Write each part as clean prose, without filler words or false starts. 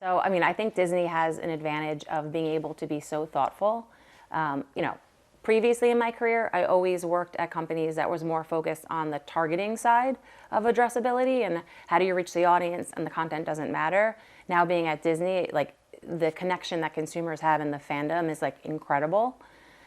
So, I mean, I think Disney has an advantage of being able to be so thoughtful. Previously in my career, I always worked at companies that was more focused on the targeting side of addressability and how do you reach the audience and the content doesn't matter. Now being at Disney, like the connection that consumers have in the fandom is like incredible.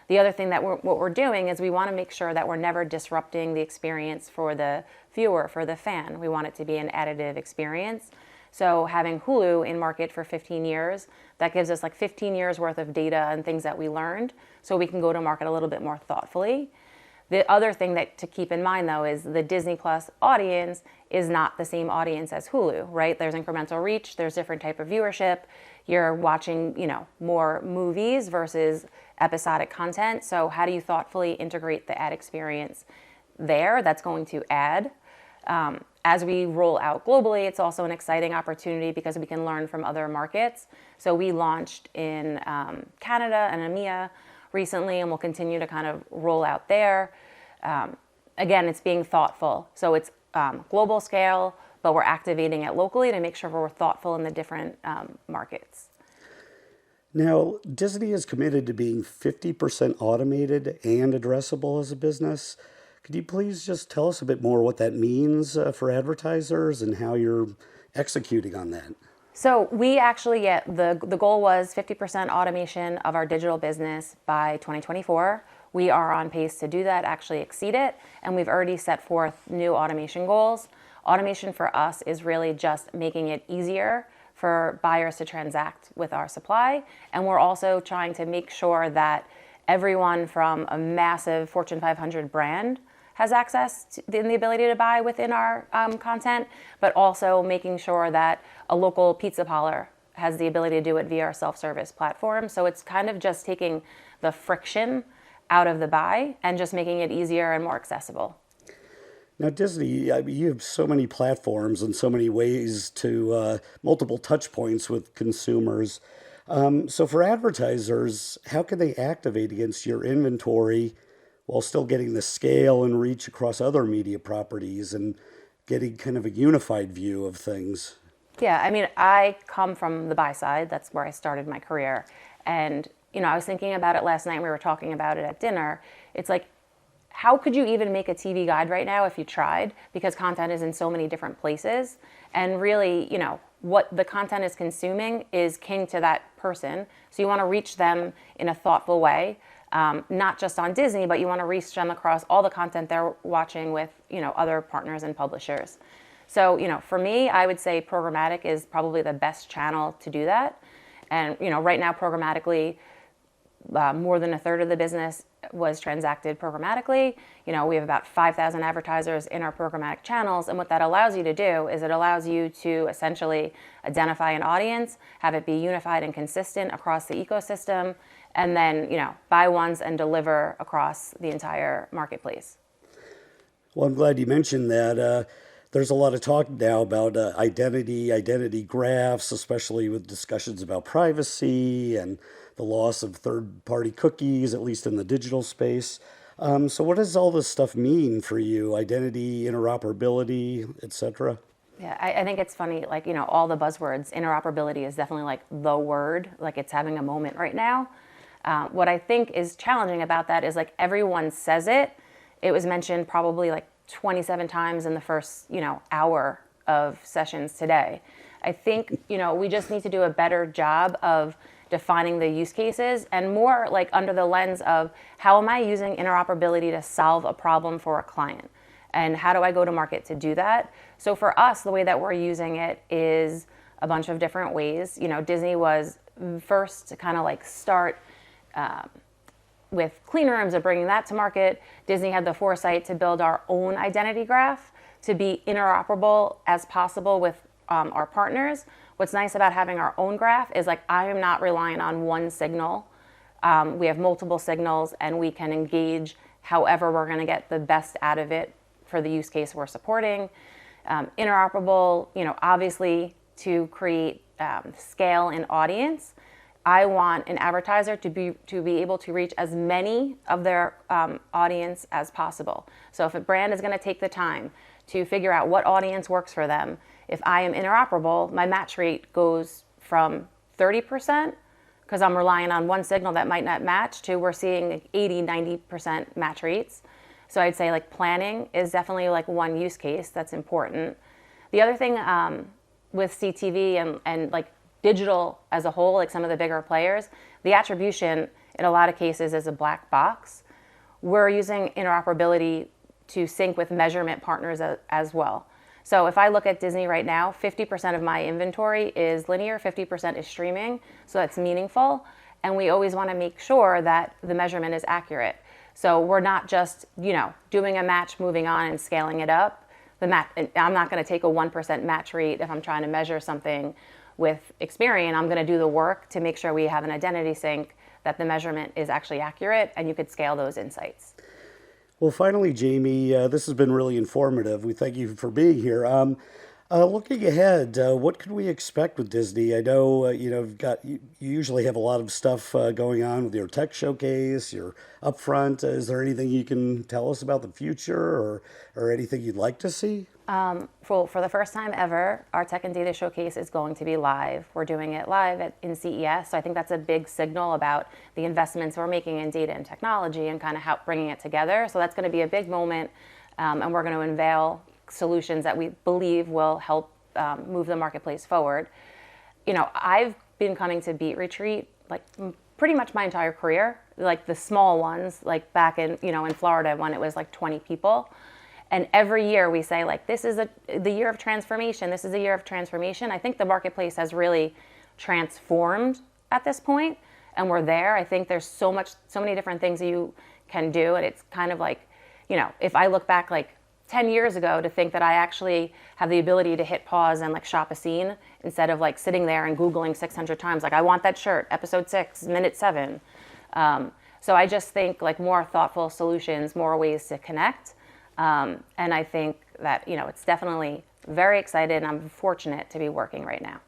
The other thing that what we're doing is we want to make sure that we're never disrupting the experience for the viewer, for the fan. We want it to be an additive experience. So having Hulu in market for 15 years, that gives us like 15 years worth of data and things that we learned so we can go to market a little bit more thoughtfully. The other thing that to keep in mind though is the Disney Plus audience is not the same audience as Hulu, right? There's incremental reach, there's different type of viewership. You're watching, more movies versus episodic content. So how do you thoughtfully integrate the ad experience there that's going to add? As we roll out globally, it's also an exciting opportunity because we can learn from other markets. So we launched in Canada and EMEA recently, and we'll continue to kind of roll out there. Again, it's being thoughtful. So it's global scale, but we're activating it locally to make sure we're thoughtful in the different markets. Now, Disney is committed to being 50% automated and addressable as a business. Could you please just tell us a bit more what that means for advertisers and how you're executing on that? So we actually, the goal was 50% automation of our digital business by 2024. We are on pace to do that, actually exceed it, and we've already set forth new automation goals. Automation for us is really just making it easier for buyers to transact with our supply, and we're also trying to make sure that everyone from a massive Fortune 500 brand has access to the ability to buy within our content, but also making sure that a local pizza parlor has the ability to do it via our self-service platform. So it's kind of just taking the friction out of the buy and just making it easier and more accessible. Now, Disney, you have so many platforms and so many ways to multiple touch points with consumers. So for advertisers, how can they activate against your inventory while still getting the scale and reach across other media properties and getting kind of a unified view of things? Yeah, I mean, I come from the buy side. That's where I started my career. And, I was thinking about it last night. We were talking about it at dinner. It's like, how could you even make a TV guide right now if you tried? Because content is in so many different places. And really, what the content is consuming is king to that person. So you want to reach them in a thoughtful way. Not just on Disney, but you want to reach them across all the content they're watching with, other partners and publishers. So, for me, I would say programmatic is probably the best channel to do that. And, right now, programmatically, more than a third of the business was transacted programmatically. We have about 5,000 advertisers in our programmatic channels. And what that allows you to do is it allows you to essentially identify an audience, have it be unified and consistent across the ecosystem, and then, buy once and deliver across the entire marketplace. Well, I'm glad you mentioned that. There's a lot of talk now about identity graphs, especially with discussions about privacy and the loss of third-party cookies, at least in the digital space. So what does all this stuff mean for you? Identity, interoperability, et cetera? Yeah, I think it's funny, all the buzzwords, interoperability is definitely the word, it's having a moment right now. What I think is challenging about that is everyone says it. It was mentioned probably 27 times in the first, hour of sessions today. I think, we just need to do a better job of defining the use cases and more under the lens of how am I using interoperability to solve a problem for a client? And how do I go to market to do that? So for us, the way that we're using it is a bunch of different ways. Disney was first to kind of start with clean rooms and bringing that to market. Disney had the foresight to build our own identity graph to be interoperable as possible with our partners. What's nice about having our own graph is I am not relying on one signal. We have multiple signals and we can engage however we're going to get the best out of it for the use case we're supporting. Interoperable, obviously to create scale and audience. I want an advertiser to be able to reach as many of their audience as possible. So if a brand is going to take the time to figure out what audience works for them, if I am interoperable, my match rate goes from 30%, because I'm relying on one signal that might not match, to we're seeing 80, 90% match rates. So I'd say like planning is definitely like one use case that's important. The other thing with CTV and like digital as a whole, like some of the bigger players, the attribution in a lot of cases is a black box. We're using interoperability to sync with measurement partners as well. So if I look at Disney right now, 50% of my inventory is linear, 50% is streaming, so that's meaningful. And we always want to make sure that the measurement is accurate. So we're not just, doing a match, moving on and scaling it up. I'm not going to take a 1% match rate if I'm trying to measure something with Experian. I'm going to do the work to make sure we have an identity sync, that the measurement is actually accurate, and you could scale those insights. Well, finally, Jamie, this has been really informative. We thank you for being here. Looking ahead, what can we expect with Disney? I know you usually have a lot of stuff going on with your tech showcase, your upfront. Is there anything you can tell us about the future, or anything you'd like to see? For the first time ever, our Tech and Data Showcase is going to be live. We're doing it live in CES, so I think that's a big signal about the investments we're making in data and technology and kind of how bringing it together. So that's going to be a big moment, and we're going to unveil solutions that we believe will help move the marketplace forward. I've been coming to Beat Retreat like pretty much my entire career, like the small ones, like back in Florida when it was like 20 people. And every year we say, like, this is the year of transformation. This is a year of transformation. I think the marketplace has really transformed at this point, and we're there. I think there's so many different things you can do, and it's kind of like, if I look back like 10 years ago to think that I actually have the ability to hit pause and like shop a scene instead of like sitting there and Googling 600 times, like, I want that shirt, episode 6, minute 7. So I just think like more thoughtful solutions, more ways to connect. And I think that, it's definitely very excited, and I'm fortunate to be working right now.